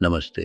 नमस्ते।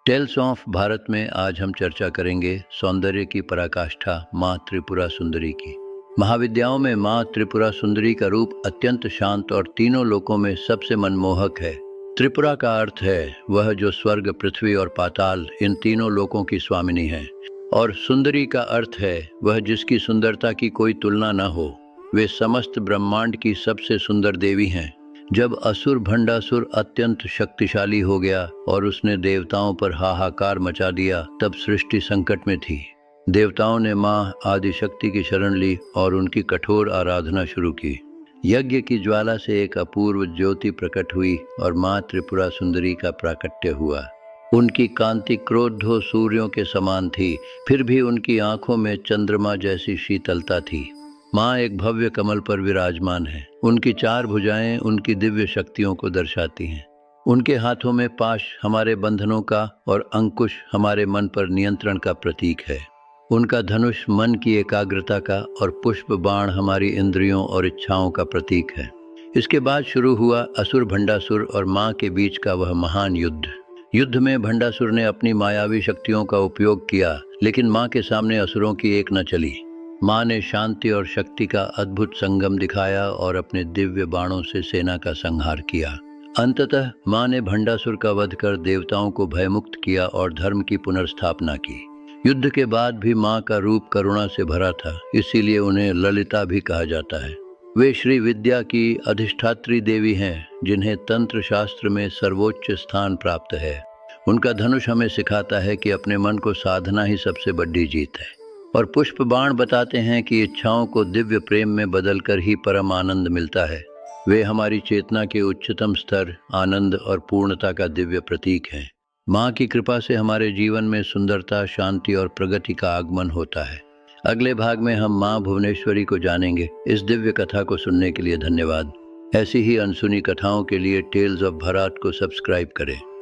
Tales of Bharat में आज हम चर्चा करेंगे सौंदर्य की पराकाष्ठा माँ त्रिपुरा सुंदरी की। महाविद्याओं में माँ त्रिपुरा सुंदरी का रूप अत्यंत शांत और तीनों लोकों में सबसे मनमोहक है। त्रिपुरा का अर्थ है वह जो स्वर्ग, पृथ्वी और पाताल इन तीनों लोकों की स्वामिनी है, और सुंदरी का अर्थ है वह जिसकी सुंदरता की कोई तुलना न हो। वे समस्त ब्रह्मांड की सबसे सुंदर देवी हैं। जब असुर भंडासुर अत्यंत शक्तिशाली हो गया और उसने देवताओं पर हाहाकार मचा दिया, तब सृष्टि संकट में थी। देवताओं ने माँ आदिशक्ति की शरण ली और उनकी कठोर आराधना शुरू की। यज्ञ की ज्वाला से एक अपूर्व ज्योति प्रकट हुई और माँ त्रिपुरा सुंदरी का प्राकट्य हुआ। उनकी कांति क्रोधो सूर्यों के समान थी, फिर भी उनकी आंखों में चंद्रमा जैसी शीतलता थी। माँ एक भव्य कमल पर विराजमान है। उनकी चार भुजाएं उनकी दिव्य शक्तियों को दर्शाती हैं। उनके हाथों में पाश हमारे बंधनों का और अंकुश हमारे मन पर नियंत्रण का प्रतीक है। उनका धनुष मन की एकाग्रता का और पुष्प बाण हमारी इंद्रियों और इच्छाओं का प्रतीक है। इसके बाद शुरू हुआ असुर भंडासुर और माँ के बीच का वह महान युद्ध में भंडासुर ने अपनी मायावी शक्तियों का उपयोग किया, लेकिन माँ के सामने असुरों की एक न चली। माँ ने शांति और शक्ति का अद्भुत संगम दिखाया और अपने दिव्य बाणों से सेना का संहार किया। अंततः माँ ने भंडासुर का वध कर देवताओं को भयमुक्त किया और धर्म की पुनर्स्थापना की। युद्ध के बाद भी माँ का रूप करुणा से भरा था, इसीलिए उन्हें ललिता भी कहा जाता है। वे श्री विद्या की अधिष्ठात्री देवी हैं, जिन्हें तंत्र शास्त्र में सर्वोच्च स्थान प्राप्त है। उनका धनुष हमें सिखाता है कि अपने मन को साधना ही सबसे बड़ी जीत है, और पुष्प बाण बताते हैं कि इच्छाओं को दिव्य प्रेम में बदलकर ही परम आनंद मिलता है। वे हमारी चेतना के उच्चतम स्तर, आनंद और पूर्णता का दिव्य प्रतीक हैं। माँ की कृपा से हमारे जीवन में सुंदरता, शांति और प्रगति का आगमन होता है। अगले भाग में हम माँ भुवनेश्वरी को जानेंगे। इस दिव्य कथा को सुनने के लिए धन्यवाद। ऐसी ही अनसुनी कथाओं के लिए टेल्स ऑफ भारत को सब्सक्राइब करें।